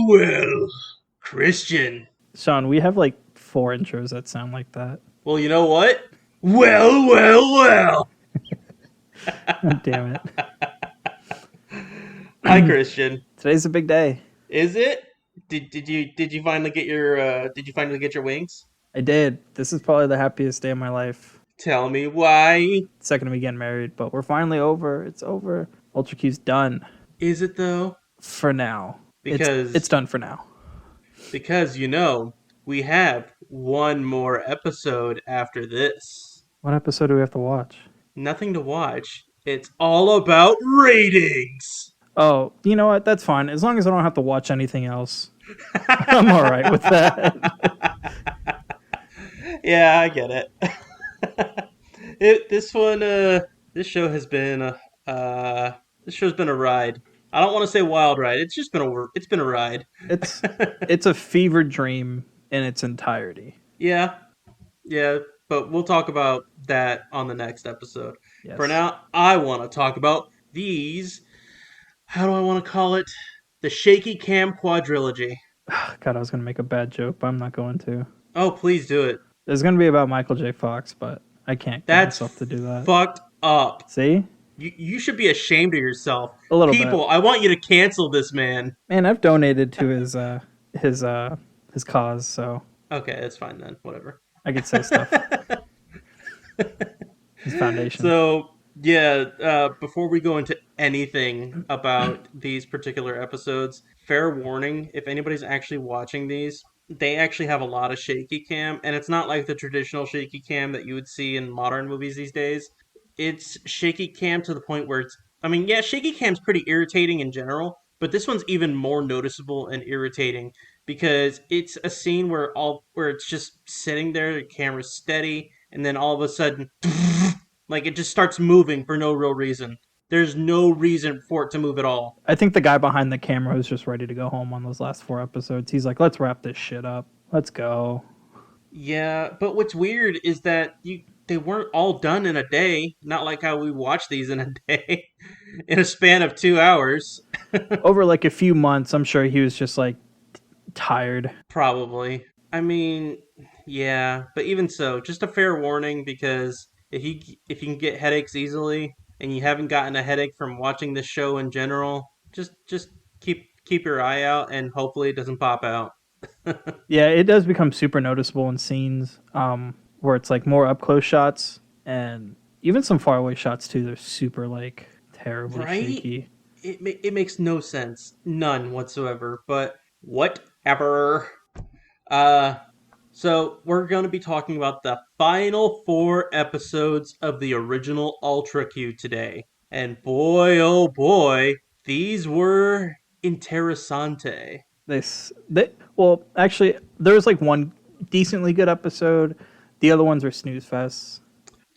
well, Christian. Sean, we have like 4 intros that sound like that. Well, you know what? Well. Damn it. Hi, Christian. Today's a big day. Is it? Did you finally get your wings? I did. This is probably the happiest day of my life. Tell me why. Second to me getting married, but we're finally over. It's over. Ultra Q's done. Is it though? For now. Because it's done for now. Because we have one more episode after this. What episode do we have to watch? Nothing to watch. It's all about ratings. Oh, you know what? That's fine. As long as I don't have to watch anything else. I'm all right with that. Yeah, I get it. This show has been a ride. I don't want to say wild ride. It's been a ride. It's a fever dream in its entirety. Yeah, but we'll talk about that on the next episode. Yes. For now, I want to talk about these. How do I want to call it? The shaky cam quadrilogy. God, I was going to make a bad joke, but I'm not going to. Oh, please do it. It's going to be about Michael J. Fox, but I can't get myself to do that. Fucked up. See? You should be ashamed of yourself. A little People, bit. I want you to cancel this man. Man, I've donated to his cause, so. Okay, that's fine then. Whatever. I could say stuff. His foundation. So, yeah, before we go into anything about these particular episodes, fair warning, if anybody's actually watching these, they actually have a lot of shaky cam, and it's not like the traditional shaky cam that you would see in modern movies these days. It's shaky cam to the point where shaky cam's pretty irritating in general, but this one's even more noticeable and irritating because it's a scene where it's just sitting there, the camera's steady, and then all of a sudden, like it just starts moving for no real reason. There's no reason for it to move at all. I think the guy behind the camera was just ready to go home on those last 4 episodes. He's like, let's wrap this shit up. Let's go. Yeah, but what's weird is that they weren't all done in a day. Not like how we watch these in a day. In a span of 2 hours. Over like a few months, I'm sure he was just like tired. Probably. I mean, yeah. But even so, just a fair warning, because if you can get headaches easily and you haven't gotten a headache from watching this show in general, just keep your eye out and hopefully it doesn't pop out. Yeah, it does become super noticeable in scenes where it's like more up close shots and even some far away shots too. They're super like terribly shaky. It makes no sense, none whatsoever. But whatever. So we're going to be talking about the final 4 episodes of the original Ultra Q today, and boy, oh boy, these were interessante. Well, actually, there was like one decently good episode. The other ones were snooze fests.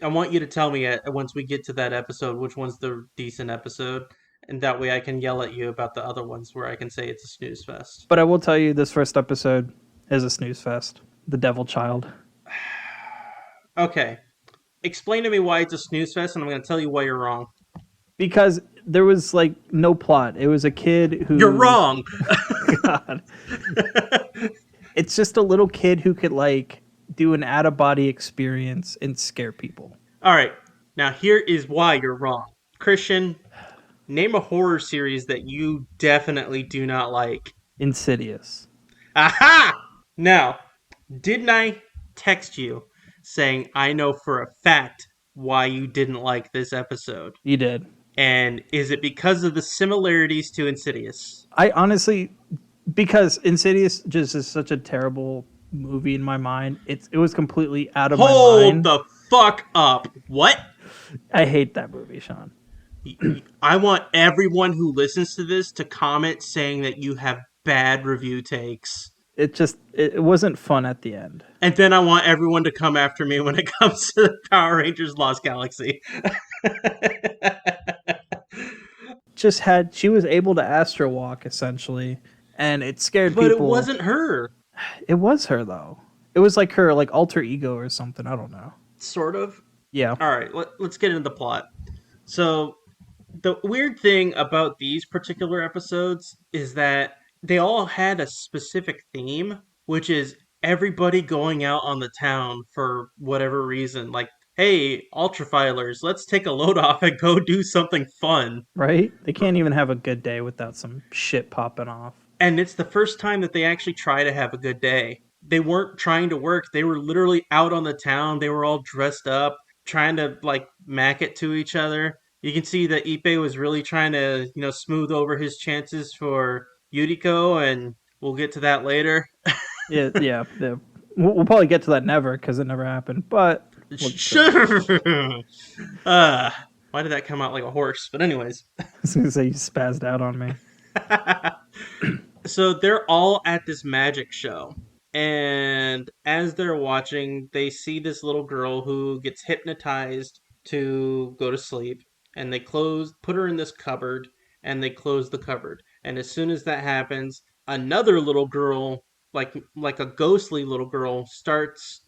I want you to tell me once we get to that episode which one's the decent episode, and that way I can yell at you about the other ones where I can say it's a snooze fest. But I will tell you, this first episode is a snooze fest. The Devil Child. Okay. Explain to me why it's a snooze fest, and I'm going to tell you why you're wrong. Because there was like no plot. It was a kid who... You're wrong! God. It's just a little kid who could like do an out-of-body experience and scare people. Alright, now here is why you're wrong. Christian, name a horror series that you definitely do not like. Insidious. Aha! Now, didn't I text you saying I know for a fact why you didn't like this episode? You did. And is it because of the similarities to Insidious? I honestly, because Insidious just is such a terrible movie in my mind. It was completely out of my mind. Hold the fuck up. What? I hate that movie, Sean. I want everyone who listens to this to comment saying that you have bad review takes. It wasn't fun at the end. And then I want everyone to come after me when it comes to the Power Rangers Lost Galaxy. She was able to astro walk essentially, and it scared people. But it wasn't her. It was her though. It was like her like alter ego or something. I don't know. Sort of. Yeah. All right, let's get into the plot. So the weird thing about these particular episodes is that they all had a specific theme, which is everybody going out on the town for whatever reason. Like, hey, ultrafilers, let's take a load off and go do something fun. right? They can't even have a good day without some shit popping off. And it's the first time that they actually try to have a good day. They weren't trying to work. They were literally out on the town. They were all dressed up, trying to like mac it to each other. You can see that Ipe was really trying to, smooth over his chances for Yuriko, and we'll get to that later. Yeah, yeah. We'll probably get to that never because it never happened, but we'll get to that. Sure. uh, why did that come out like a horse? But anyways. I was gonna say you spazzed out on me. So they're all at this magic show. And as they're watching, they see this little girl who gets hypnotized to go to sleep. And they put her in this cupboard, and they close the cupboard. And as soon as that happens, another little girl, like a ghostly little girl, starts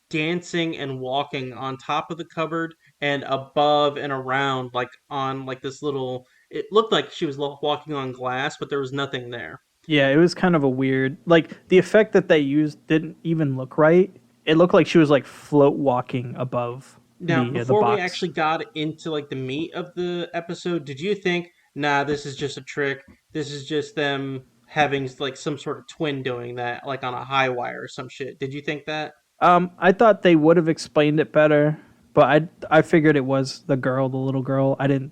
dancing and walking on top of the cupboard and above and around, like on like this little. It looked like she was walking on glass, but there was nothing there. Yeah, it was kind of a weird. Like the effect that they used didn't even look right. It looked like she was like float walking above Now, the before we box. actually got into like the meat of the episode, did you think, nah, this is just a trick? This is just them having like some sort of twin doing that, like on a high wire or some shit. Did you think that? I thought they would have explained it better, but I figured it was the girl, the little girl. I didn't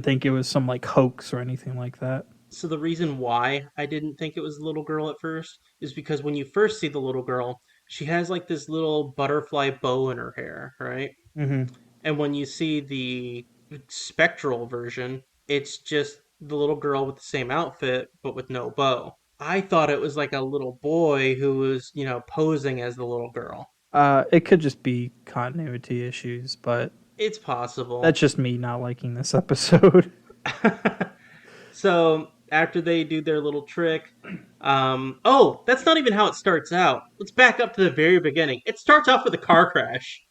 think it was some like hoax or anything like that. So the reason why I didn't think it was the little girl at first is because when you first see the little girl, she has like this little butterfly bow in her hair, right? Mm-hmm. And when you see the spectral version, it's just the little girl with the same outfit but with no bow. I thought it was like a little boy who was, posing as the little girl. It could just be continuity issues, but It's possible. that's just me not liking this episode. So after they do their little trick, oh, that's not even how it starts out. Let's back up to the very beginning. It starts off with a car crash.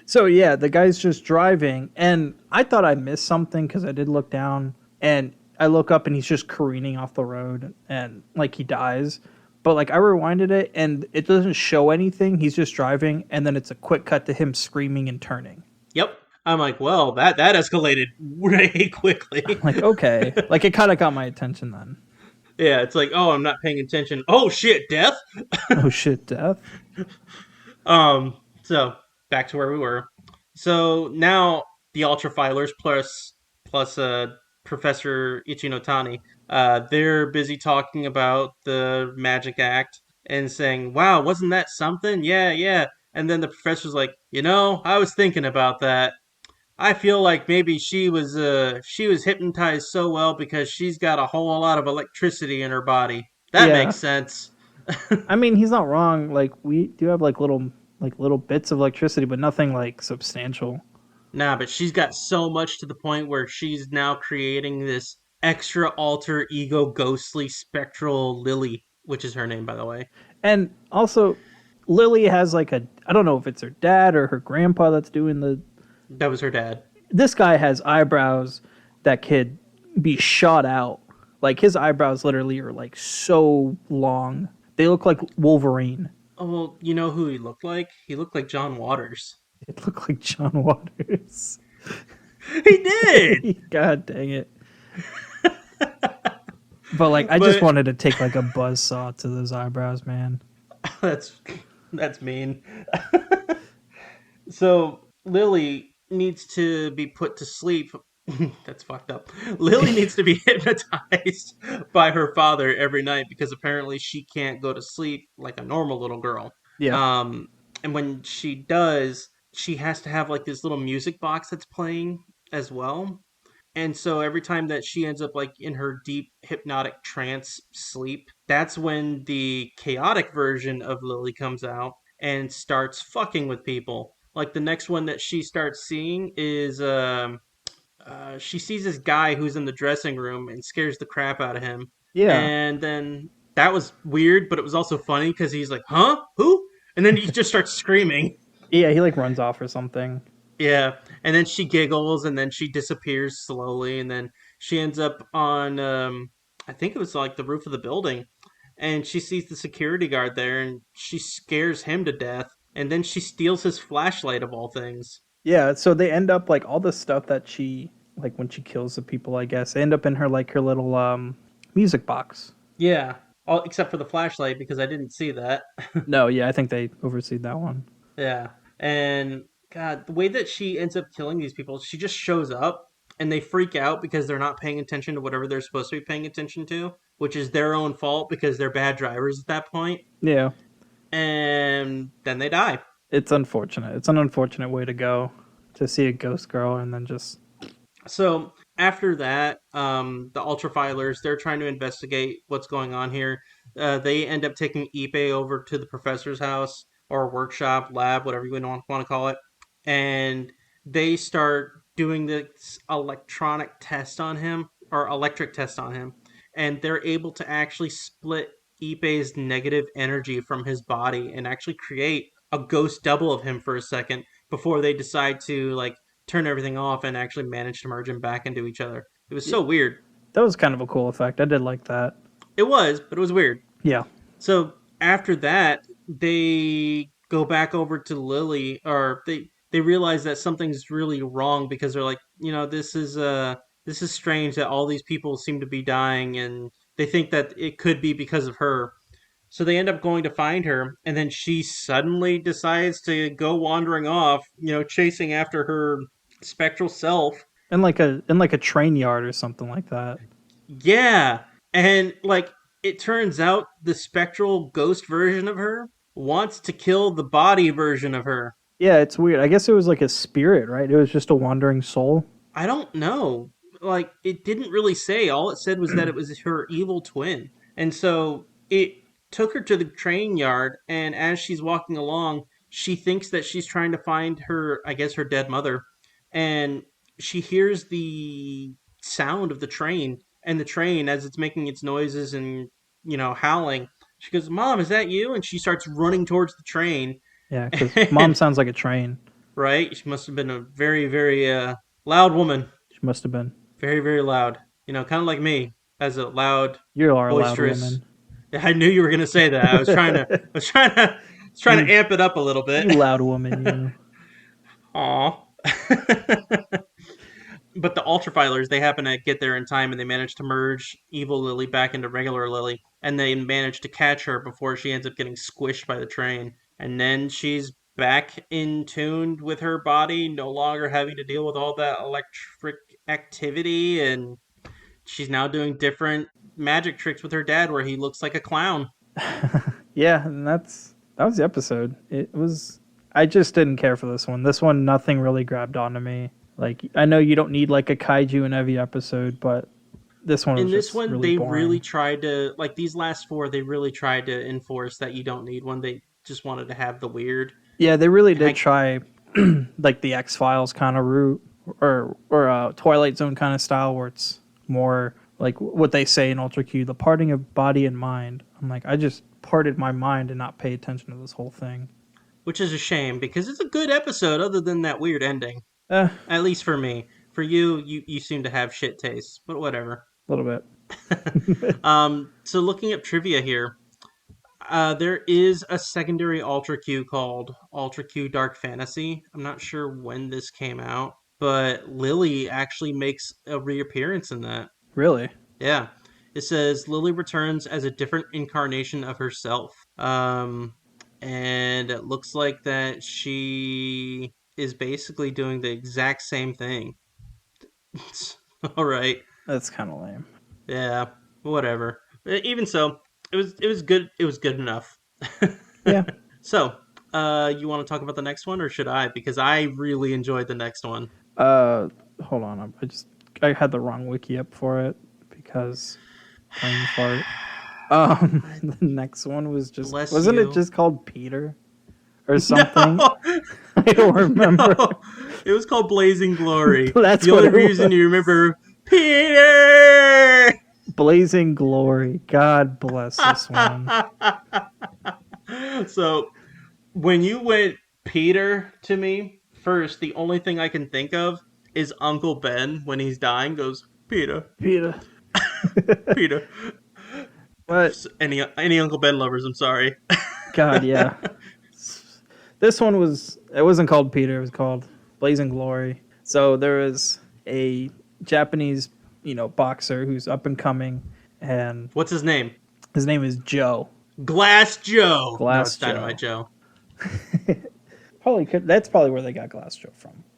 So yeah, the guy's just driving, and I thought I missed something because I did look down, and I look up, and he's just careening off the road, and like he dies. But like I rewinded it, and it doesn't show anything. He's just driving, and then it's a quick cut to him screaming and turning. Yep. I'm like, well, that escalated way quickly. Like okay, like it kind of got my attention then. Yeah, it's like, oh, I'm not paying attention. Oh shit, death. Oh shit, death. So back to where we were. So now the ultrafilers plus Professor Ichinotani, they're busy talking about the magic act and saying, "Wow, wasn't that something? Yeah, yeah." And then the professor's like, I was thinking about that. I feel like maybe she was hypnotized so well because she's got a whole lot of electricity in her body. That Yeah, makes sense. I mean he's not wrong. Like we do have like little bits of electricity, but nothing like substantial. Nah, but she's got so much to the point where she's now creating this extra alter ego ghostly spectral Lily, which is her name by the way. And also, Lily has like a I don't know if it's her dad or her grandpa that's doing the. That was her dad. This guy has eyebrows that could be shot out. Like his eyebrows literally are like so long. They look like Wolverine. Oh, well, you know who he looked like? He looked like John Waters. They look like John Waters. He did. God dang it. But like I just But wanted to take like a buzz saw to those eyebrows, man. that's that's mean. So Lily needs to be put to sleep. That's fucked up. Lily needs to be hypnotized by her father every night because apparently she can't go to sleep like a normal little girl. Yeah. Um, and when she does, she has to have like this little music box that's playing as well. And so every time that she ends up like in her deep hypnotic trance sleep, that's when the chaotic version of Lily comes out and starts fucking with people. Like the next one that she starts seeing is she sees this guy who's in the dressing room and scares the crap out of him. Yeah. And then that was weird, but it was also funny because he's like, "Huh? Who?" And then he just starts screaming. Yeah, he like runs off or something. Yeah, and then she giggles, and then she disappears slowly, and then she ends up on. I think it was like the roof of the building, and she sees the security guard there, and she scares him to death, and then she steals his flashlight of all things. Yeah, so they end up like all the stuff that she like when she kills the people, I guess, they end up in her like her little music box. Yeah, all except for the flashlight because I didn't see that. No, yeah, I think they oversee that one. Yeah, and God, the way that she ends up killing these people, she just shows up and they freak out because they're not paying attention to whatever they're supposed to be paying attention to, which is their own fault because they're bad drivers at that point, Yeah, and then they die. it's unfortunate. It's an unfortunate way to go to see a ghost girl and then just So after that, the ultrafilers they're trying to investigate what's going on here. They end up taking Ipe over to the professor's house or workshop, lab, whatever you want to call it, and they start doing this electronic test on him or electric test on him, and they're able to actually split Ipe's negative energy from his body and actually create a ghost double of him for a second before they decide to like turn everything off and actually manage to merge them back into each other. It was so weird. that was kind of a cool effect. I did like that. It was, but it was weird. Yeah, So after that, they go back over to Lily, or they realize that something's really wrong because they're like, this is strange that all these people seem to be dying, and they think that it could be because of her. So they end up going to find her, and then she suddenly decides to go wandering off, chasing after her spectral self. in like a train yard or something like that. Yeah. And like it turns out the spectral ghost version of her wants to kill the body version of her. Yeah, it's weird. I guess it was like a spirit, right? It was just a wandering soul. I don't know. Like it didn't really say. All it said was that it was her evil twin. And so it took her to the train yard and as she's walking along, she thinks that she's trying to find her, I guess her dead mother. And she hears the sound of the train and the train as it's making its noises and, howling. She goes, "Mom, is that you?" And she starts running towards the train. Yeah, because mom sounds like a train. Right? She must have been a very, very loud woman. She must have been. Very, very loud. Kind of like me, as a loud, You are a loud boisterous. woman. I knew you were gonna say that. I was trying to you, amp it up a little you bit. loud woman, you. Aw. But the ultrafilers, they happen to get there in time, and they manage to merge evil Lily back into regular Lily, and they manage to catch her before she ends up getting squished by the train. And then she's back in tune with her body, no longer having to deal with all that electric activity, and she's now doing different magic tricks with her dad where he looks like a clown. Yeah, and that was the episode. It was. I just didn't care for this one. This one, nothing really grabbed onto me. Like I know you don't need like a kaiju in every episode, but this one In was this just one, really they really boring. tried to, like these last four, they really tried to enforce that you don't need one. They just wanted to have the weird. Yeah, they really And did I, try like the X Files kind of route or Twilight Zone kind of style where it's more like what they say in Ultra Q, the parting of body and mind. I'm like, I just parted my mind and not pay attention to this whole thing. which is a shame because it's a good episode other than that weird ending. A At least for me. For you, you seem to have shit taste, but whatever. little bit. So looking up trivia here, there is a secondary Ultra Q called Ultra Q Dark Fantasy. I'm not sure when this came out, but Lily actually makes a reappearance in that. Really? Yeah. It says Lily returns as a different incarnation of herself. And it looks like that she is basically doing the exact same thing. All right. That's kind of lame. Yeah, whatever. Even so, it was good. It was good enough. Yeah. So, you want to talk about the next one, or should I? Because I really enjoyed the next one. Uh, hold on. I had the wrong wiki up for it because brain fart. The next one was just Bless wasn't it you. just called Peter or something? No, I don't remember. no, it was called Blazing Glory. That's The what only it reason was. you remember Peter. Blazing Glory. God bless this one. So when you went Peter to me first, the only thing I can think of is Uncle Ben when he's dying goes Peter, Peter. Peter. But Any Uncle Ben lovers, I'm sorry. God, yeah. This one it wasn't called Peter, it was called Blazing Glory. So there was a Japanese, boxer who's up and coming, and What's his name? his name is Joe. Glass Joe. No, Glass it's Dynamite Joe. Joe. Probably could. That's probably where they got Glass Joe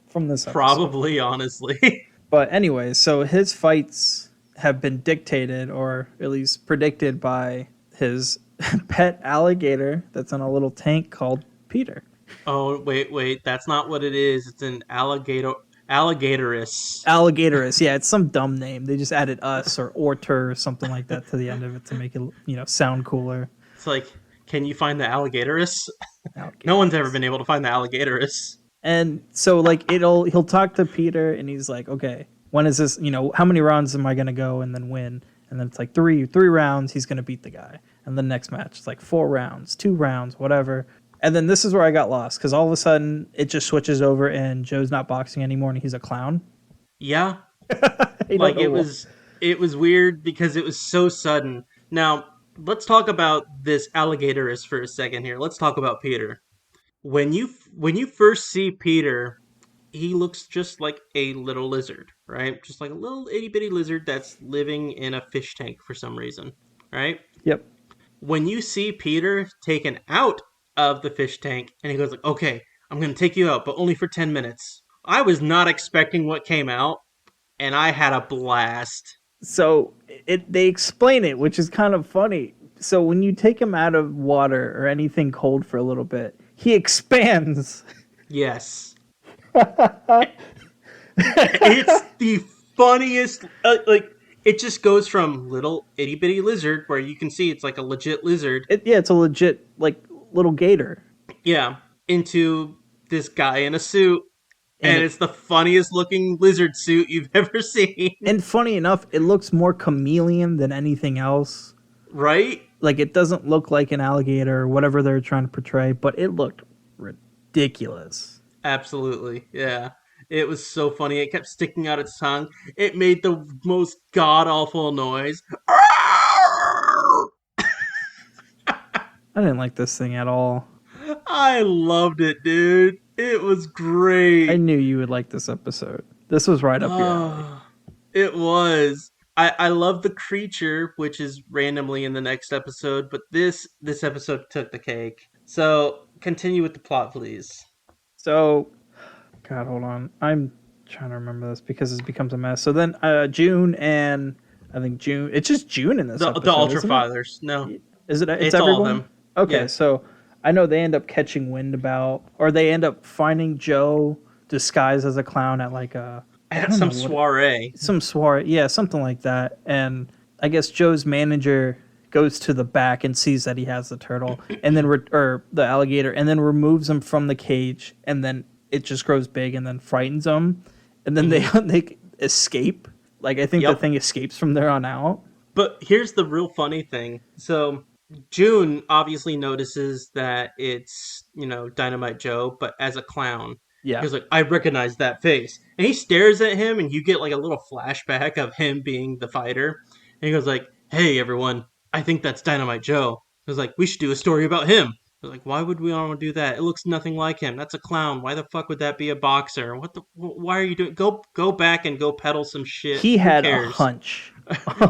from this episode. Probably, honestly. But anyway, so his fights have been dictated, or at least predicted, by his pet alligator that's in a little tank called Peter. Oh, wait. That's not what it is. It's an alligatorus. Alligatorus, yeah, it's some dumb name. They just added us or orter or something like that to the end of it to make it, sound cooler. It's like, can you find the alligatorus? Alligatorus. No one's ever been able to find the alligatorus. And so like he'll talk to Peter and he's like, okay, when is this? How many rounds am I gonna go and then win? And then it's like three rounds. He's gonna beat the guy. And the next match, it's like 4 rounds, 2 rounds, whatever. And then this is where I got lost because all of a sudden it just switches over and Joe's not boxing anymore and he's a clown. Yeah, like it was weird because it was so sudden. Now let's talk about this alligatorus for a second here. Let's talk about Peter. When you first see Peter, he looks just like a little lizard, right? Just like a little itty bitty lizard that's living in a fish tank for some reason, right? Yep. When you see Peter taken out of the fish tank and he goes like, "Okay, I'm going to take you out, but only for 10 minutes." I was not expecting what came out and I had a blast. So they explain it, which is kind of funny. So when you take him out of water or anything cold for a little bit, he expands. Yes. It's the funniest, like, it just goes from little itty bitty lizard where you can see it's like a legit lizard. It's a legit like little gator. Yeah, into this guy in a suit, and it's the funniest looking lizard suit you've ever seen. And funny enough, it looks more chameleon than anything else. Right? Like it doesn't look like an alligator or whatever they're trying to portray, but it looked ridiculous. Absolutely, yeah. It was so funny. It kept sticking out its tongue. It made the most god awful noise. I didn't like this thing at all. I loved it, dude. It was great. I knew you would like this episode. This was right up your alley. It was. I love the creature, which is randomly in the next episode, but this episode took the cake. So continue with the plot, please. So, God, hold on. I'm trying to remember this because this becomes a mess. So then June and I think June. It's just June in this episode. The Ultra Fathers. No. Is it? It's everyone? all of them. Okay, Yeah. so I know they end up catching wind about, or they end up finding Joe disguised as a clown at like Some soiree. Some soiree, yeah, something like that. And I guess Joe's manager goes to the back and sees that he has the turtle, and then or the alligator, and then removes him from the cage, and then it just grows big and then frightens them, and then they escape. Like I think the thing escapes from there on out. But here's the real funny thing. So June obviously notices that it's, Dynamite Joe, but as a clown. Yeah. He was like, I recognize that face. And he stares at him, and you get like a little flashback of him being the fighter. And he goes like, hey, everyone, I think that's Dynamite Joe. He was like, we should do a story about him. I was like, why would we want to do that? It looks nothing like him. That's a clown. Why the fuck would that be a boxer? Why are you doing? Go back and go peddle some shit. He had a hunch.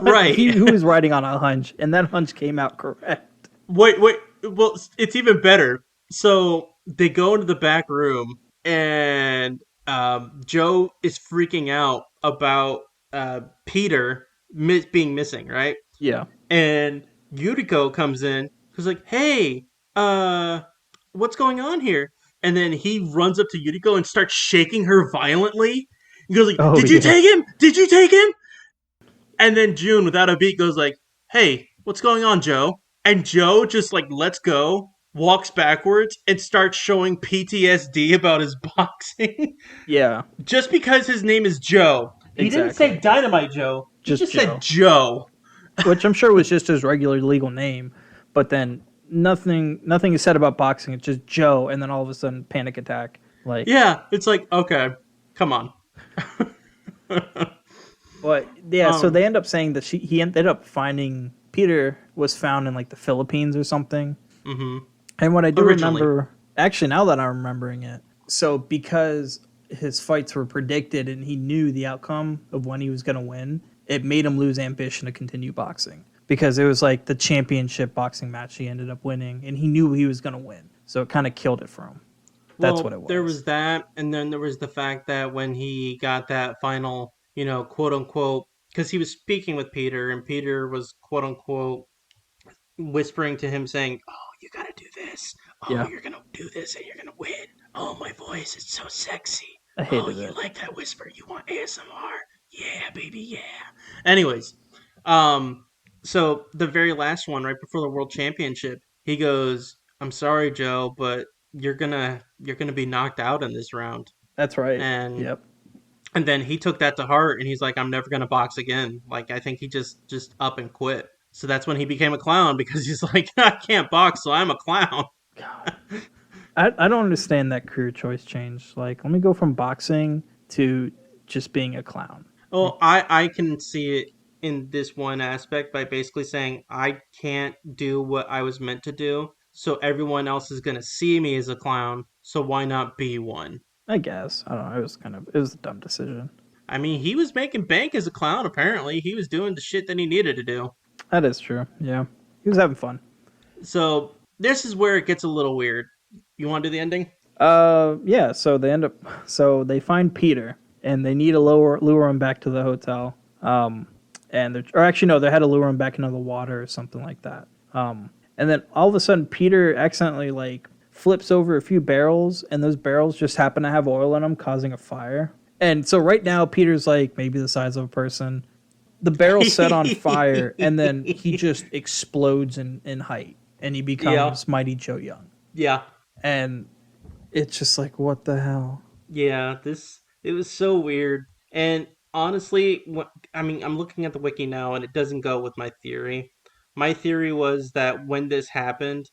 Right. He was riding on a hunch, and that hunch came out correct. Wait. Well, it's even better. So they go into the back room, and Joe is freaking out about Peter being missing, right? Yeah. And Yuriko comes in, who's like, hey, what's going on here? And then he runs up to Yuriko and starts shaking her violently. He goes like, did you take him? Did you take him? And then June, without a beat, goes like, hey, what's going on, Joe? And Joe just like lets go, walks backwards, and starts showing PTSD about his boxing. Yeah. Just because his name is Joe. He didn't say Dynamite Joe. He just said Joe. Which I'm sure was just his regular legal name. But then nothing is said about boxing. It's just Joe, and then all of a sudden, panic attack. Like, yeah, it's like, okay, come on. But yeah, so Um, they end up saying that he ended up finding Peter was found in like the Philippines or something. hmm And what I do Originally. remember, actually, now that I'm remembering it, so because his fights were predicted and he knew the outcome of when he was going to win, it made him lose ambition to continue boxing because it was like the championship boxing match he ended up winning and he knew he was going to win. So it kind of killed it for him. That's what Well, it there was. was that, and then there was the fact that when he got that final, quote unquote, because he was speaking with Peter, and Peter was quote unquote whispering to him, saying, "Oh, you gotta do this. Oh, Yeah, you're gonna do this, and you're gonna win. Oh, my voice is so sexy. I Oh, hated you it. like that whisper? You want ASMR? Yeah, baby, yeah." Anyways, um, so the very last one, right before the World Championship, he goes, "I'm sorry, Joe, but you're gonna be knocked out in this round." That's right. And Yep. and then he took that to heart, and he's like, "I'm never gonna box again." Like, I think he just up and quit. So that's when he became a clown, because he's like, "I can't box, so I'm a clown." God. I don't understand that career choice change. Like, let me go from boxing to just being a clown. Like, Well, I can see it in this one aspect by basically saying I can't do what I was meant to do, so everyone else is gonna see me as a clown, so why not be one? I guess I don't know. It was a dumb decision. I mean, he was making bank as a clown, apparently. He was doing the shit that he needed to do. That is true. Yeah, he was having fun. So this is where it gets a little weird. You want to do the ending? Yeah. So they end up. So they find Peter, and they need to lure him back to the hotel. And they're, or actually no, they had to lure him back into the water or something like that. And then all of a sudden, Peter accidentally like flips over a few barrels, and those barrels just happen to have oil in them, causing a fire. And so right now, Peter's like maybe the size of a person. The barrel set on fire, and then he just explodes in height, and he Yeah, becomes Mighty Joe Young. yeah, And it's just like, what the hell? yeah. This it was so weird. And honestly, I mean, I'm looking at the wiki now, and it doesn't go with my theory. My theory was that when this happened,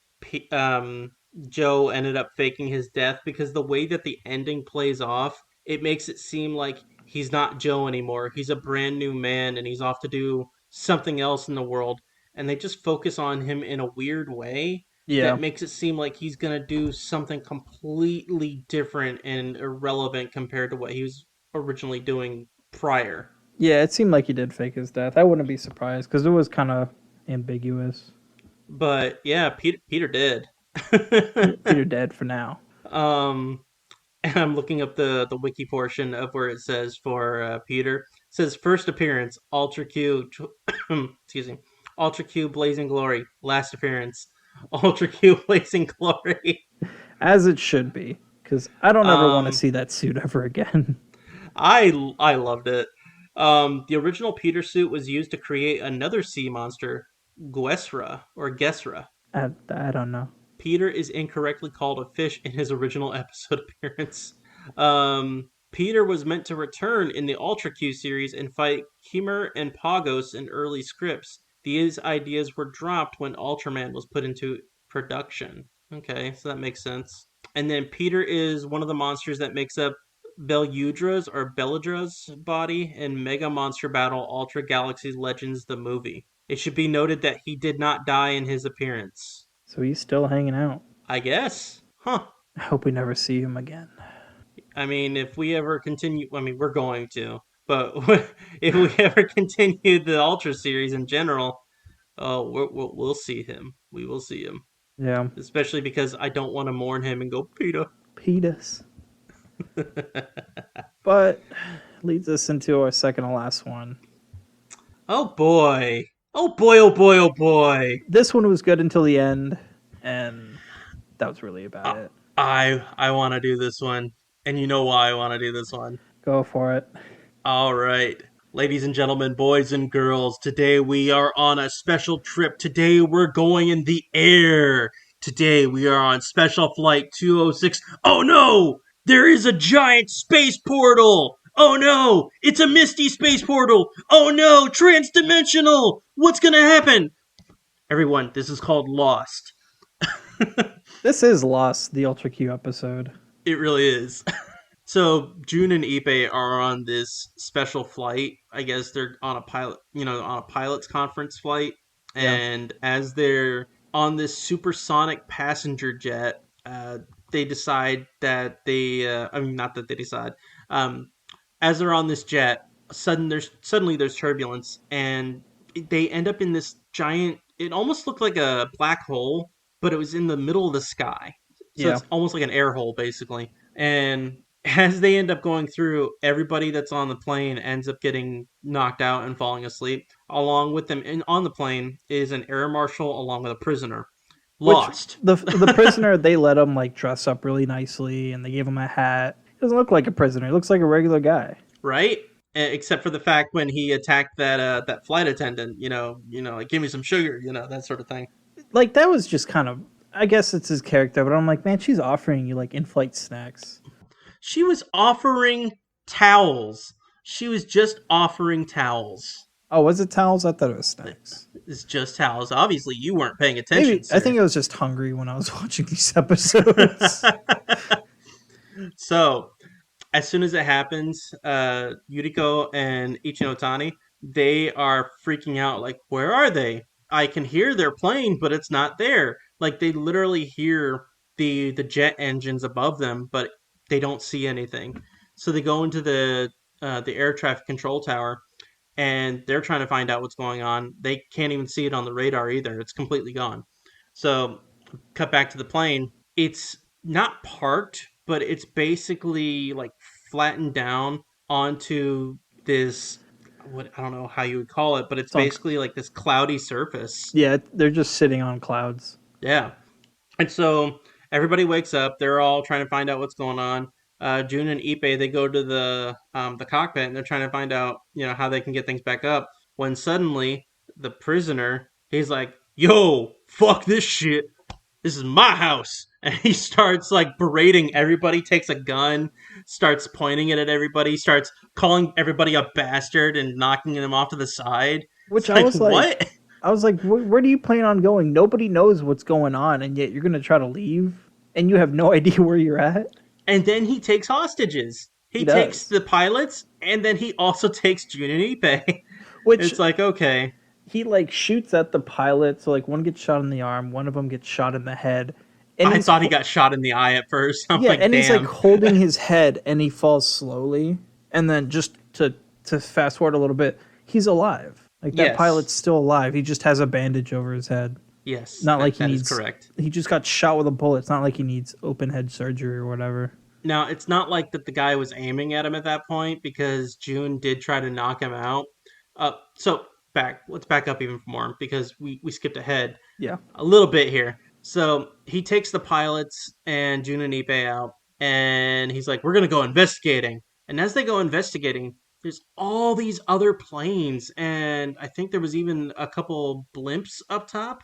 Joe ended up faking his death, because the way that the ending plays off, it makes it seem like he's not Joe anymore. He's a brand new man, and he's off to do something else in the world. And they just focus on him in a weird way that Yeah, makes it seem like he's gonna do something completely different and irrelevant compared to what he was originally doing prior. yeah. It seemed like he did fake his death. I wouldn't be surprised because it was kind of ambiguous. But yeah, Peter did. Peter dead for now. um, and I'm looking up the wiki portion of where it says for Peter. It says first appearance, Ultra Q, excuse me, Ultra Q Blazing Glory. Last appearance, Ultra Q Blazing Glory. As it should be, because I don't ever want to Um, see that suit ever again. I loved it. The original Peter suit was used to create another sea monster, Guesra or Gesra. I don't know. Peter is incorrectly called a fish in his original episode appearance. Peter was meant to return in the Ultra Q series and fight Kimmer and Pagos in early scripts. These ideas were dropped when Ultraman was put into production. Okay, so that makes sense. And then Peter is one of the monsters that makes up Belladra's body in Mega Monster Battle Ultra Galaxy Legends the movie. It should be noted that he did not die in his appearance. So he's still hanging out. I guess. Huh. I hope we never see him again. I mean, if we ever continue, I mean, we're going to, but if we ever continue the Ultra series in general, oh, we'll see him. We will see him. Yeah, Especially because I don't want to mourn him and go, Peter. Petus. But leads us into our second to last one. Oh boy. Oh boy, oh boy, oh boy. This one was good until the end, and that was really about I it. I want to do this one, and you know why I want to do this one. Go for it. All right. Ladies and gentlemen, boys and girls, today we are on a special trip. Today we're going in the air. Today we are on special flight 206. Oh no! There is a giant space portal! Oh no! It's a misty space portal! Oh no! Transdimensional! What's gonna happen? Everyone, this is called Lost. This is Lost, the Ultra Q episode. It really is. So June and Ipe are on this special flight. I guess they're on a pilot, on a pilot's conference flight. Yeah, And as they're on this supersonic passenger jet, they decide that I mean, not that they decide. Um, as they're on this jet, suddenly there's turbulence, and they end up in this giant. It almost looked like a black hole, but it was in the middle of the sky. So yeah. it's almost like an air hole, basically. And as they end up going through, everybody that's on the plane ends up getting knocked out and falling asleep. Along with them on the plane is an air marshal along with a prisoner. Which Lost. the prisoner, they let him like dress up really nicely, and they gave him a hat. He doesn't look like a prisoner. He looks like a regular guy. Right? Except for the fact when he attacked that flight attendant, like give me some sugar, that sort of thing. Like that was just kind of. I guess it's his character, but I'm like, man, she's offering you like in-flight snacks. She was offering towels. She was just offering towels. Oh, was it towels? I thought it was snacks. It's just towels. Obviously, you weren't paying attention, Maybe I think sir. I was just hungry when I was watching these episodes. So, as soon as it happens, Yuriko and Ichinotani, they are freaking out. Like, where are they? I can hear their plane, but it's not there. Like, they literally hear the jet engines above them, but they don't see anything. So they go into the air traffic control tower, and they're trying to find out what's going on. They can't even see it on the radar either. It's completely gone. So cut back to the plane. It's not parked, but it's basically like flattened down onto this, what, I don't know how you would call it, but it's It's on. basically like this cloudy surface. Yeah, they're just sitting on clouds. Yeah. And so everybody wakes up. They're all trying to find out what's going on. June and Ipe, they go to the cockpit, and they're trying to find out how they can get things back up. When suddenly the prisoner, he's like, "Yo, fuck this shit! This is my house!" And he starts like berating everybody. Takes a gun, starts pointing it at everybody, starts calling everybody a bastard and knocking them off to the side. Which It's like, what? I was like, where do you plan on going? Nobody knows what's going on, and yet you're gonna try to leave, and you have no idea where you're at. And then he takes hostages. He He takes does. the pilots, and then he also takes Jun and Ipe. Which It's like, okay. he like shoots at the pilot, so like one gets shot in the arm, one of them gets shot in the head, and I thought he got shot in the eye at first. I'm yeah, like, and he's like damn. holding his head, and he falls slowly, and then just to fast forward a little bit, he's alive. Like that Yes. pilot's still alive. He just has a bandage over his head. Yes, Not like that, he that is needs. correct. He just got shot with a bullet. It's not like he needs open head surgery or whatever. Now, it's not like that the guy was aiming at him at that point because June did try to knock him out. So let's back up even more because we skipped ahead Yeah. a little bit here. So he takes the pilots and Jun and Ipe out, and he's like, "We're gonna go investigating." And as they go investigating, there's all these other planes, and I think there was even a couple blimps up top.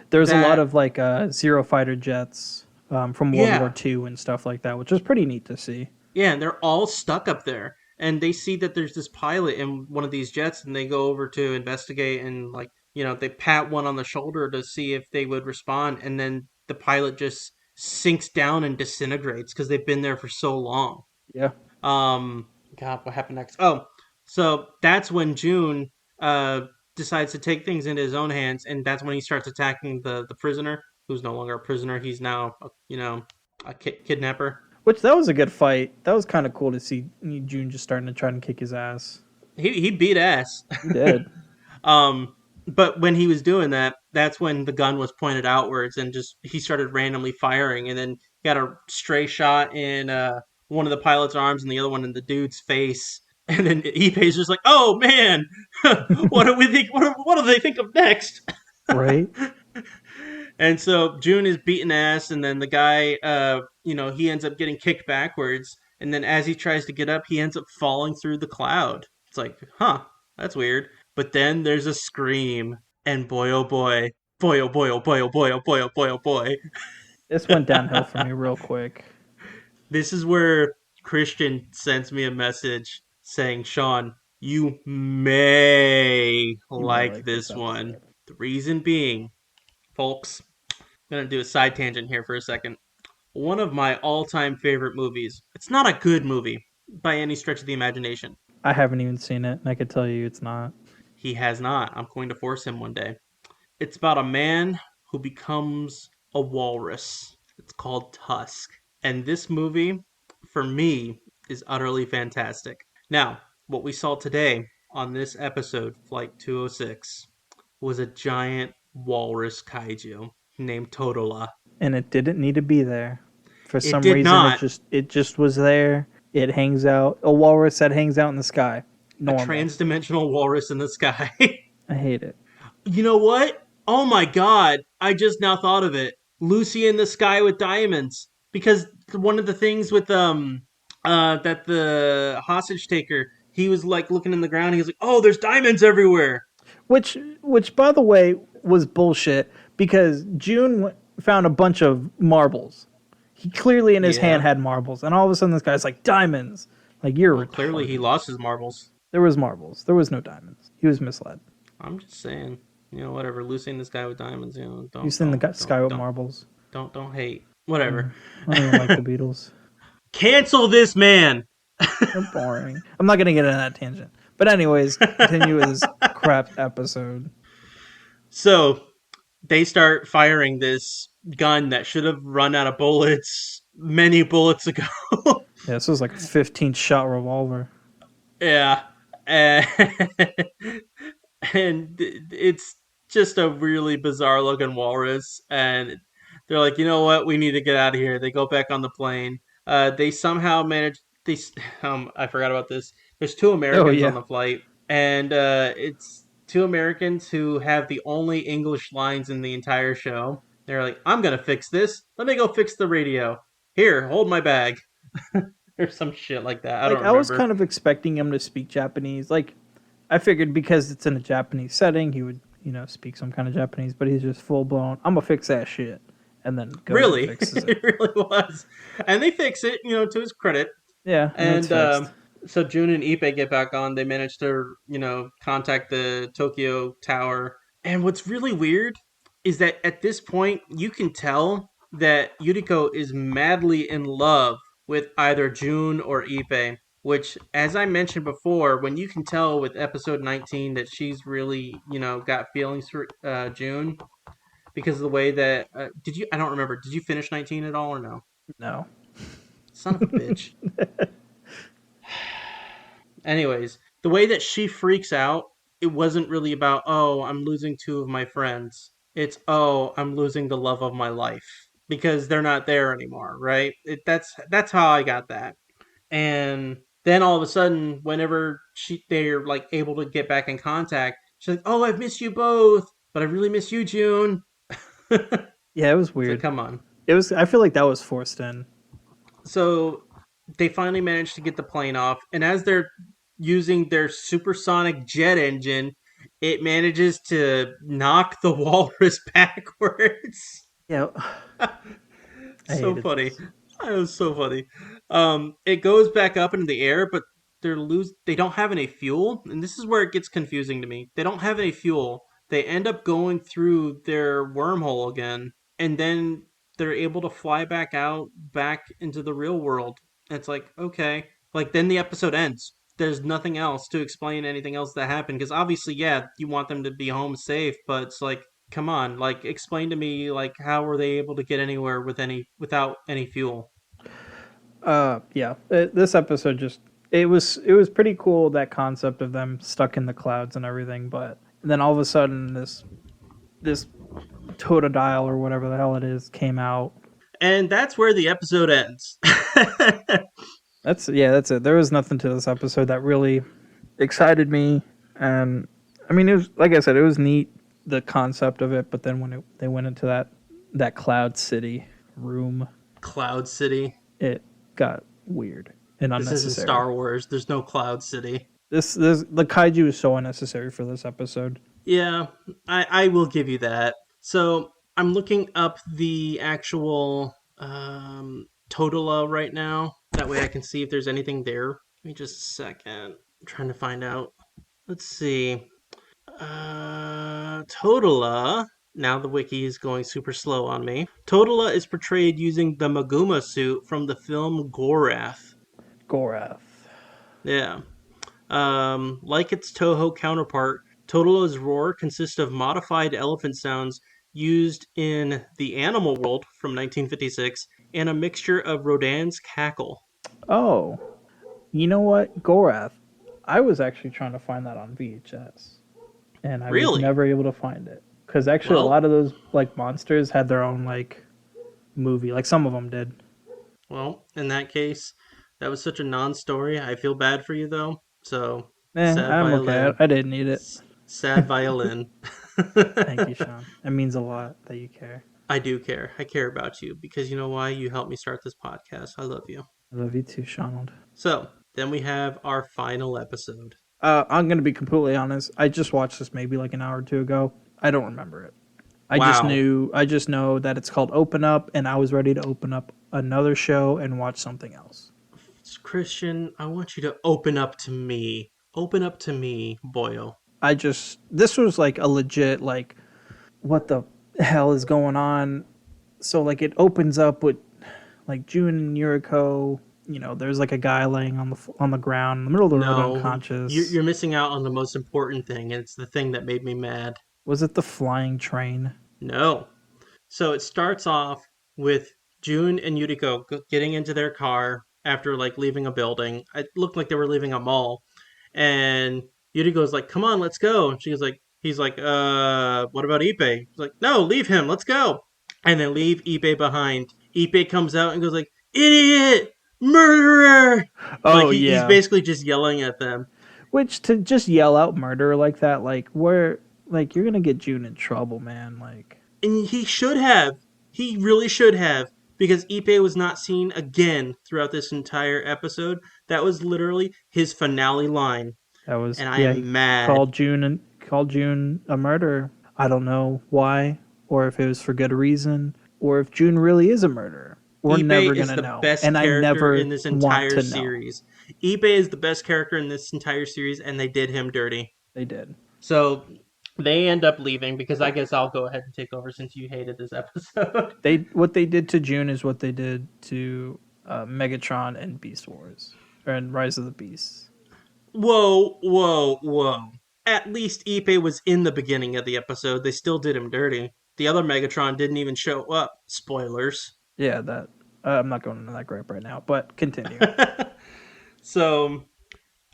There's a lot That, of like Zero fighter jets from World War yeah, II and stuff like that, which was pretty neat to see. yeah, and they're all stuck up there. And they see that there's this pilot in one of these jets, and they go over to investigate, and like, they pat one on the shoulder to see if they would respond, and then the pilot just sinks down and disintegrates because they've been there for so long. Yeah. Um, God, what happened next? Oh, so that's when June uh decides to take things into his own hands, and that's when he starts attacking the prisoner, who's no longer a prisoner. He's now, a kidnapper. Which that was a good fight. That was kind of cool to see June just starting to try and kick his ass. He beat ass. He did. um, but when he was doing that, that's when the gun was pointed outwards, and just he started randomly firing, and then got a stray shot in one of the pilot's arms and the other one in the dude's face. And then Ipe's just like, "Oh man, what do we think? What do they think of next?" Right. And so June is beating ass, and then the guy, he ends up getting kicked backwards, and then as he tries to get up, he ends up falling through the cloud. It's like, huh, that's weird. But then there's a scream, and boy, oh boy, boy, oh boy, oh boy, oh boy, oh boy, oh boy, oh boy. This went downhill for me real quick. This is where Christian sends me a message saying, "Sean, you may You may like like this this one." episode. The reason being, folks, I'm gonna do a side tangent here for a second. one of my all-time favorite movies. It's not a good movie by any stretch of the imagination. I haven't even seen it, and I could tell you it's not. He has not. I'm going to force him one day. It's about a man who becomes a walrus. It's called Tusk. And this movie, for me, is utterly fantastic. Now, what we saw today on this episode, Flight 206, was a giant walrus kaiju named Totola. And it didn't need to be there. For It some did reason, not. it just was there. It hangs out. A walrus that hangs out in the sky. A Normal. trans-dimensional walrus in the sky. I hate it. You know what? Oh my god, I just now thought of it. Lucy in the Sky with Diamonds. Because one of the things with that the hostage taker, he was like looking in the ground, he was like, "Oh, there's diamonds everywhere." Which by the way was bullshit because June found a bunch of marbles. He clearly in his hand Yeah. had marbles, and all of a sudden this guy's like diamonds. Like you're Well, clearly he retarded. lost his marbles. There was marbles. There was no diamonds. He was misled. I'm just saying, whatever. Lucy in the Sky with Diamonds, He's in the sky with marbles. don't hate. Whatever. I don't even like the Beatles. Cancel this man. They're boring. I'm not gonna get into that tangent. But anyways, continue with this crap episode. So they start firing this gun that should have run out of bullets many bullets ago. Yeah, this was like a 15 shot revolver. Yeah. And, and it's just a really bizarre looking walrus. And they're like, you know what? We need to get out of here. They go back on the plane. They somehow manage. I forgot about this. There's two Oh Americans on yeah. the flight, and it's two Americans who have the only English lines in the entire show. They're like, "I'm gonna fix this. Let me go fix the radio. Here, hold my bag." Or some shit like that. I Like don't I was remember. kind of expecting him to speak Japanese. Like I figured because it's in a Japanese setting, he would, speak some kind of Japanese, but he's just full blown, I'm gonna fix that shit. And then goes and Really, fixes it. it really was, and they fix it. To his credit. Yeah, and it's And fixed. so June and Ipe get back on. They manage to, contact the Tokyo Tower. And what's really weird is that at this point, you can tell that Yuriko is madly in love with either June or Ipe. Which, as I mentioned before, when you can tell with episode 19 that she's really, got feelings for June because of the way that did you? I don't remember. Did you finish 19 at all or no? No. Son of a bitch. Anyways, the way that she freaks out, it wasn't really about, oh, I'm losing two of my friends. It's, oh, I'm losing the love of my life because they're not there anymore, right? That's how I got that. And then all of a sudden, whenever they're like able to get back in contact, she's like, "Oh, I've missed you both, but I really miss you, June." It's Yeah, it was like, weird. come on. I feel like that was forced in. So they finally managed to get the plane off, and as they're using their supersonic jet engine, it manages to knock the walrus backwards. Yeah, I So hated funny. this. That was so funny. It goes back up into the air, but they don't have any fuel, and this is where it gets confusing to me. They don't have any fuel. They end up going through their wormhole again, and then they're able to fly back out back into the real world. And it's like, okay. Like then the episode ends. There's nothing else to explain anything else that happened because obviously, yeah, you want them to be home safe, but it's like come on, like explain to me like how were they able to get anywhere without any fuel? Yeah. This episode just it was pretty cool, that concept of them stuck in the clouds and everything, but then all of a sudden this Totodile or whatever the hell it is came out. And that's where the episode ends. That's it. There was nothing to this episode that really excited me, and I mean, it was like I said, it was neat, the concept of it, but then when they went into that Cloud City room, Cloud City. it got weird and This isn't unnecessary. Star Wars. There's no Cloud City. This the kaiju is so unnecessary for this episode. Yeah, I will give you that. So I'm looking up the actual Totola right now. That way I can see if there's anything there. Give me just a second. I'm trying to find out. Let's see. Totola. Now the wiki is going super slow on me. Totala is portrayed using the Maguma suit from the film Gorath. Gorath. Yeah. Like its Toho counterpart, Totala's roar consists of modified elephant sounds used in The Animal World from 1956 and a mixture of Rodin's cackle. Oh, you know what? Gorath. I was actually trying to find that on VHS, and I was Really? never able to find it because actually a Well, lot of those like monsters had their own like movie. Like some of them did. in that case, that was such a non-story. I feel bad for you though. So, sad I'm okay. violin. I didn't need it. Sad violin. Thank you, Sean. It means a lot that you care. I do care. I care about you because you know why? You helped me start this podcast. I love you. I love you too, Sean. So, then we have our final episode. I'm gonna be completely honest. I just watched this maybe like an hour or two ago. I don't remember it. Wow. I just know that it's called Open Up, and I was ready to open up another show and watch something else. Christian, I want you to open up to me. Open up to me, boyo. This was like a legit like what the hell is going on. So like it opens up with like June and Yuriko. You know, there's like a guy laying on the ground in the middle of the road No, unconscious. you're missing out on the most important thing, and it's the thing that made me mad. Was it the flying train? No. So it starts off with June and Yuriko getting into their car after like leaving a building. It looked like they were leaving a mall, and Yuriko's like, "Come on, let's go." And she's like, "He's like, what about Ippei?" He's like, "No, leave him. Let's go." And then leave Ippei behind. Ippei comes out and goes like, "Idiot, murderer!" Like Oh he's yeah. basically just yelling at them. Which to just yell out murder like that, like where like you're gonna get June in trouble, man. Like And he should have. He really should have. Because Ipe was not seen again throughout this entire episode. That was literally his finale line. that was And I yeah, he am mad. called June a murderer. I don't know why, or if it was for good reason, or if June really is a murderer. We're Ipe never is gonna the know. best And I character in never this want entire to know. series. Ipe is the best character in this entire series, and they did him dirty. They did. So they end up leaving because I guess I'll go ahead and take over since you hated this episode. They what they did to June is what they did to Megatron and Beast Wars and Rise of the Beasts. Whoa, whoa, whoa. At least Ipe was in the beginning of the episode. They still did him dirty. The other Megatron didn't even show up. Spoilers. Yeah, that I'm not going into that gripe right now, but continue. So,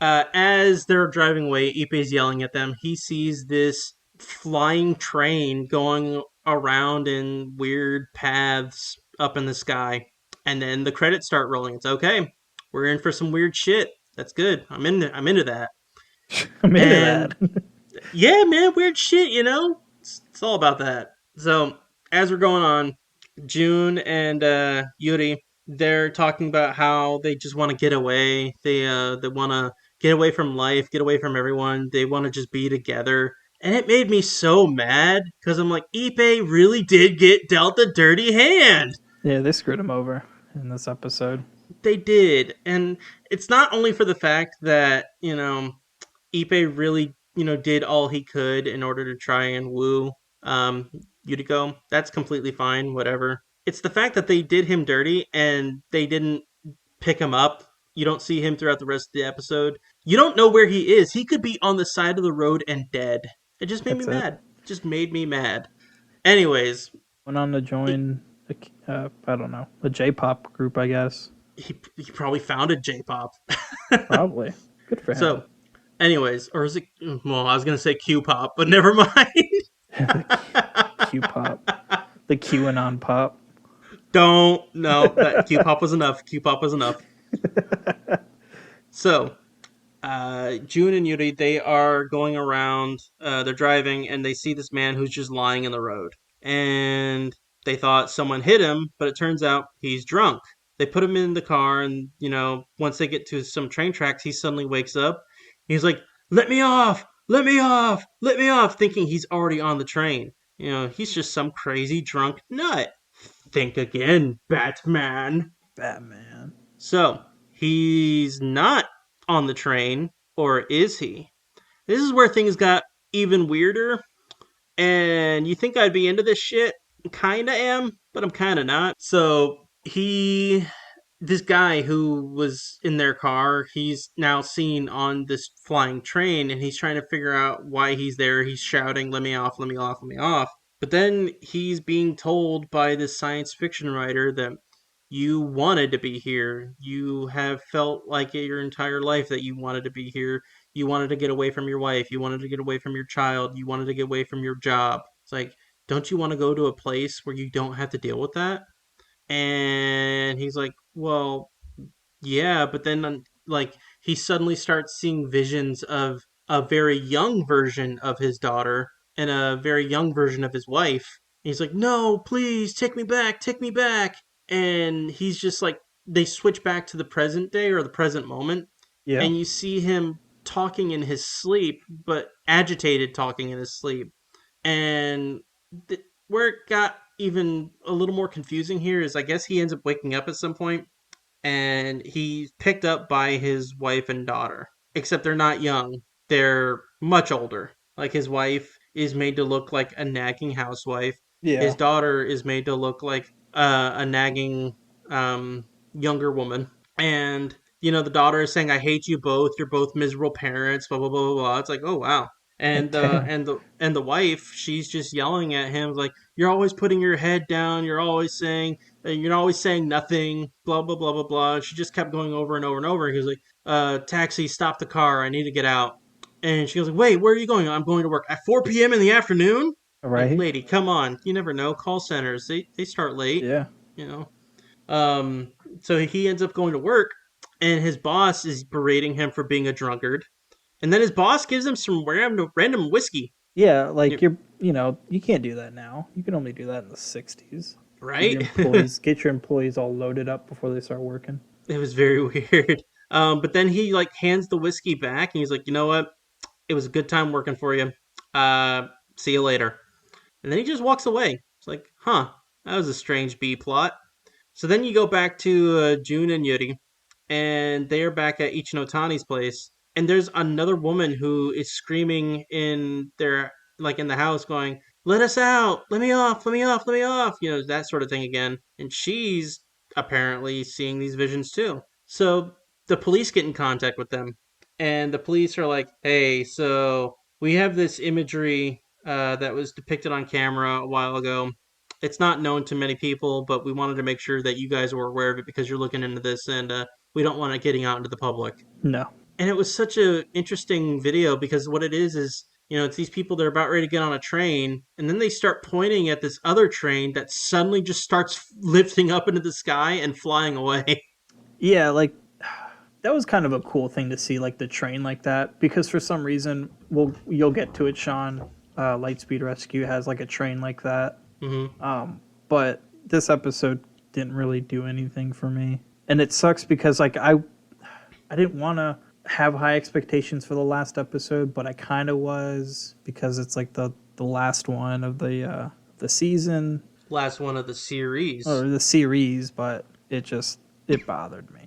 as they're driving away, Ipe's yelling at them. He sees this flying train going around in weird paths up in the sky. And then the credits start rolling. It's okay. We're in for some weird shit. That's good. I'm into that. I'm into And that. yeah, man, weird shit, you know? It's all about that. So, as we're going on, June and Yuri, they're talking about how they just want to get away. They want to get away from life, get away from everyone. They want to just be together. And it made me so mad because I'm like, Ipe really did get dealt a dirty hand. Yeah, they screwed him over in this episode. They did. And it's not only for the fact that, Ipe really, did all he could in order to try and woo um, Yuriko. That's completely fine, whatever. It's the fact that they did him dirty and they didn't pick him up. You don't see him throughout the rest of the episode. You don't know where he is. He could be on the side of the road and dead. It just made me That's it. mad. It just made me mad. Anyways, Went on to he, join, I don't know, a J-pop group, I guess. he probably founded J-pop. Probably. Good for him. So, anyways, or is it? Well, I was gonna say Q-pop, but never mind. the Q-pop, the QAnon pop. Don't no that Q-pop was enough. Q-pop was enough. So, June and Yuri, they are going around. They're driving, and they see this man who's just lying in the road. And they thought someone hit him, but it turns out he's drunk. They put him in the car, and once they get to some train tracks, he suddenly wakes up. He's like, "Let me off! Let me off! Let me off!" Thinking he's already on the train. He's just some crazy drunk nut. Think again, Batman. Batman. So, he's not on the train, or is he? This is where things got even weirder, And you think I'd be into this shit? Kinda am, but I'm kinda not. So this guy who was in their car, he's now seen on this flying train and he's trying to figure out why he's there. He's shouting, "Let me off, let me off, let me off." But then he's being told by this science fiction writer that you wanted to be here. You have felt like it your entire life that you wanted to be here. You wanted to get away from your wife. You wanted to get away from your child. You wanted to get away from your job. It's like, don't you want to go to a place where you don't have to deal with that? And he's like, well, yeah, but then like he suddenly starts seeing visions of a very young version of his daughter and a very young version of his wife. He's like, "No, please take me back, take me back." And he's just like they switch back to the present day or the present moment Yeah. and you see him talking in his sleep, but agitated talking in his sleep. And where it got even a little more confusing here is I guess he ends up waking up at some point and he's picked up by his wife and daughter. Except they're not young, they're much older. Like his wife is made to look like a nagging housewife. His Yeah. daughter is made to look like a nagging um, younger woman. And the daughter is saying, "I hate you both. You're both miserable parents." Blah blah blah blah blah. It's like, oh wow. And Damn. the wife, she's just yelling at him like, "You're always putting your head down. You're always saying nothing." Blah blah blah blah blah. She just kept going over and over and over. He was like, "Taxi, stop the car. I need to get out." And she goes like, "Wait, where are you going?" "I'm going to work at 4 p.m. in the afternoon." Like, Right. lady, come on. You never know. Call centers, they start late. Yeah. You know. Um, so he ends up going to work, and his boss is berating him for being a drunkard. And then his boss gives him some random whiskey. Yeah, like you can't do that now. You can only do that in the 60s. Give your Right? employees get your employees all loaded up before they start working. It was very weird. But then he like hands the whiskey back, and he's like, "You know what? It was a good time working for you. Uh, See you later." And then he just walks away. It's like, huh, that was a strange B plot. So then you go back to June and Yuri, and they are back at Ichinotani's place. And there's another woman who is screaming in their like in the house, going, "Let us out! Let me off! Let me off! Let me off!" That sort of thing again. And she's apparently seeing these visions too. So the police get in contact with them, and the police are like, "Hey, so we have this imagery that was depicted on camera a while ago. It's not known to many people, but we wanted to make sure that you guys were aware of it because you're looking into this, and we don't want it getting out into the public." No. And it was such a interesting video because what it is it's these people that are about ready to get on a train, and then they start pointing at this other train that suddenly just starts lifting up into the sky and flying away. Yeah, like that was kind of a cool thing to see, like the train like that, because for some reason, you'll get to it, Sean. Lightspeed Rescue has like a train like that, hmm but this episode didn't really do anything for me, and it sucks because like I didn't want to have high expectations for the last episode, but I kind of was because it's like the last one of the season Last one of the series. or the series, but it bothered me.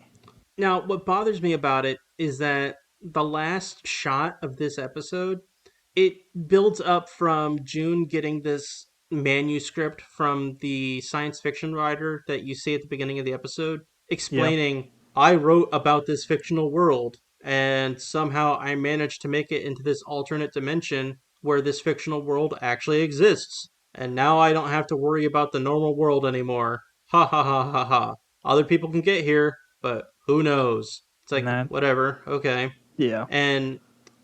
Now, what bothers me about it is that the last shot of this episode, it builds up from June getting this manuscript from the science fiction writer that you see at the beginning of the episode, Yeah. explaining, "I wrote about this fictional world, and somehow I managed to make it into this alternate dimension where this fictional world actually exists. And now I don't have to worry about the normal world anymore. Ha ha ha ha ha. Other people can get here, but who knows?" It's And like, that, whatever, okay. yeah. And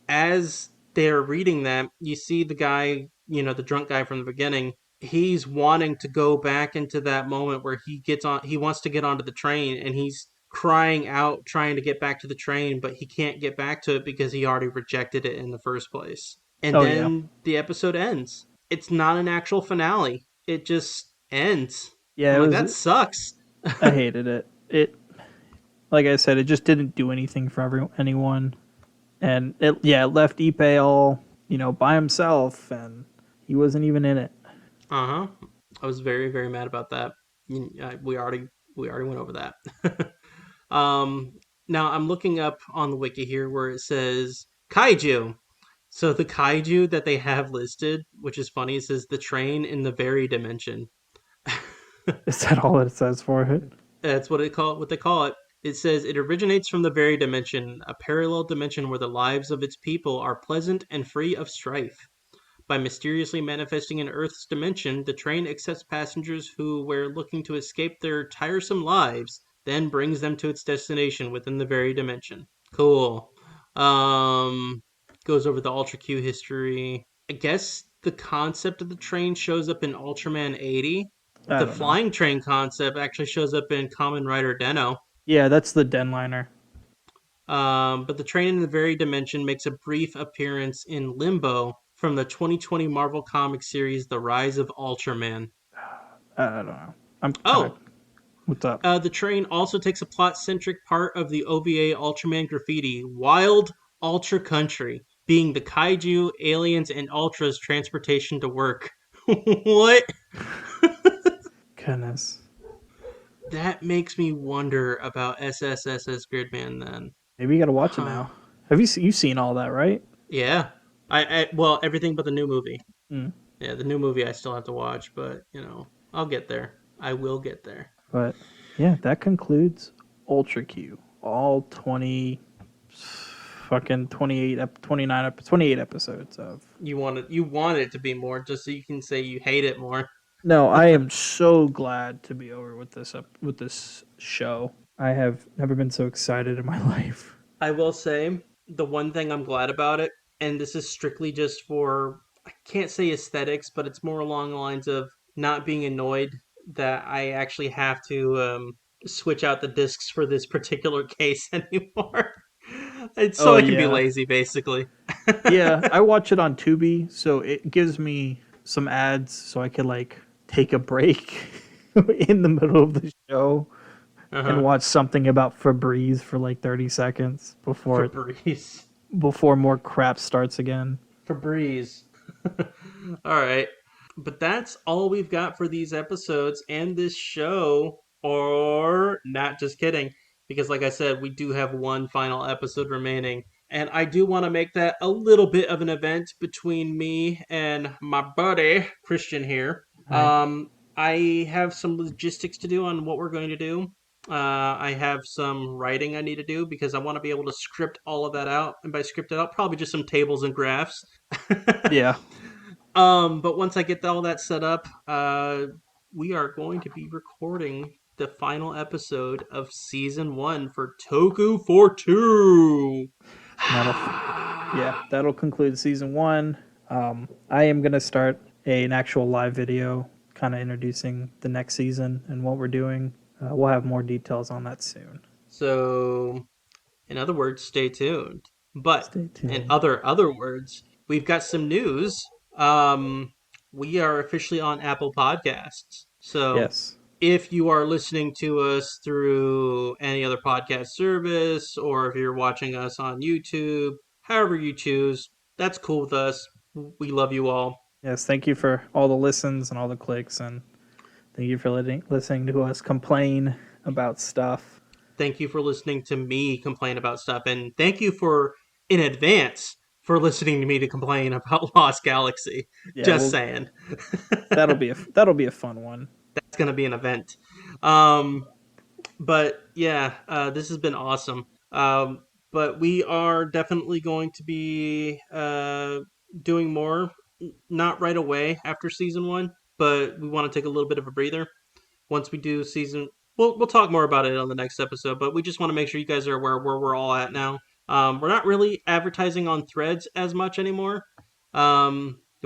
as they're reading that, you see the guy, the drunk guy from the beginning, he's wanting to go back into that moment where he wants to get onto the train and he's crying out trying to get back to the train, but he can't get back to it because he already rejected it in the first place. And Oh yeah. then the episode ends. It's not an actual finale. It just ends. Yeah, I'm it like, was that sucks. I hated it. It like I said, it just didn't do anything for anyone. And it left Ipe all, by himself and he wasn't even in it. Uh-huh. I was very, very mad about that. We already went over that. um, Now I'm looking up on the wiki here where it says kaiju. So the kaiju that they have listed, which is funny, it says the train in the very dimension. Is that all it says for it? That's what they call it. It says it originates from the very dimension, a parallel dimension where the lives of its people are pleasant and free of strife. By mysteriously manifesting in Earth's dimension, the train accepts passengers who were looking to escape their tiresome lives, then brings them to its destination within the very dimension. Cool. Um, Goes over the Ultra Q history. I guess the concept of the train shows up in Ultraman 80. I The don't know. flying train concept actually shows up in Kamen Rider Deno. Yeah, that's the Denliner. But the train in the very dimension makes a brief appearance in Limbo from the 2020 Marvel Comics series The Rise of Ultraman. I don't know. I'm kind of. Oh, What's up? the train also takes a plot centric part of the OVA Ultraman graffiti, Wild Ultra Country, being the kaiju, aliens, and ultras transportation to work. What? Goodness. That makes me wonder about SSSS Gridman then. Maybe you got to watch it Huh. now. Have you seen all that, right? Yeah. Well, everything but the new movie. Mm. Yeah, the new movie I still have to watch, but I'll get there. I will get there. But yeah, that concludes Ultra Q. All 20 fucking 28 29 28 episodes of. You want it to be more just so you can say you hate it more. No, I am so glad to be over with this show. I have never been so excited in my life. I will say the one thing I'm glad about it, and this is strictly just for I can't say aesthetics, but it's more along the lines of not being annoyed that I actually have to switch out the discs for this particular case anymore. It's so Oh I can be yeah. lazy, basically. Yeah, I watch it on Tubi, so it gives me some ads so I could like take a break in the middle of the show and Uh-huh. watch something about Febreze for like 30 seconds Febreze. before more crap starts again. Febreze. All right. But that's all we've got for these episodes and this show. Or not, just kidding. Because, like I said, we do have one final episode remaining. And I do want to make that a little bit of an event between me and my buddy, Christian here. Hi. I have some logistics to do on what we're going to do. I have some writing I need to do because I want to be able to script all of that out. And by script it out, probably just some tables and graphs. Yeah. But once I get all that set up, we are going to be recording the final episode of season 1 for Toku for 2. And that'll conclude season 1. I am going to start an actual live video kind of introducing the next season and what we're doing. We'll have more details on that soon. So, in other words, stay tuned. But Stay in tuned. other words, we've got some news. Um, we are officially on Apple Podcasts. So Yes. if you are listening to us through any other podcast service, or if you're watching us on YouTube, however you choose, that's cool with us. We love you all. Yes, thank you for all the listens and all the clicks, and thank you for listening to us complain about stuff. Thank you for listening to me complain about stuff, and thank you for in advance for listening to me to complain about Lost Galaxy. Yeah, Just well, saying. that'll be a fun one. That's gonna be an event. Um, but yeah, this has been awesome. But we are definitely going to be doing more, not right away after season 1, but we want to take a little bit of a breather once we do season. We'll talk more about it on the next episode, but we just want to make sure you guys are aware where we're all at now. We're not really advertising on Threads as much anymore. You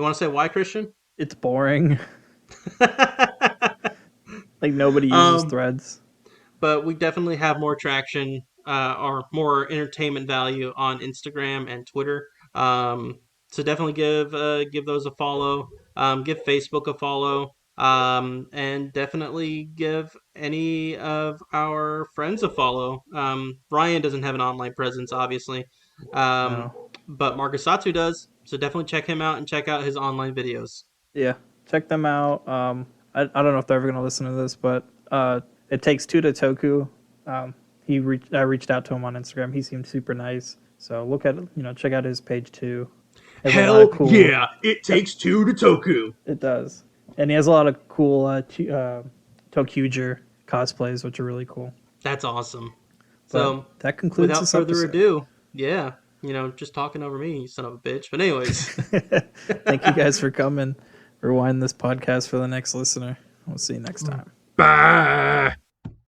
want to say why, Christian? It's boring. Like nobody uses um, threads. but we definitely have more traction or more entertainment value on Instagram and Twitter. So definitely give those a follow. Give Facebook a follow. And definitely give any of our friends a follow. Ryan doesn't have an online presence, obviously, um, No. but Marcus Satsu does. So definitely check him out and check out his online videos. Yeah, check them out. I don't know if they're ever gonna listen to this, but it takes two to Toku. I reached out to him on Instagram. He seemed super nice. So look at check out his page too. has a lot of Hell cool. yeah! It takes two to Toku. It does, and he has a lot of cool Tokuger cosplays, which are really cool. That's awesome. But So, that concludes without this further episode. able, yeah, just talking over me, you son of a bitch. But anyways, Thank you guys for coming. Rewind this podcast for the next listener. We'll see you next time. bye.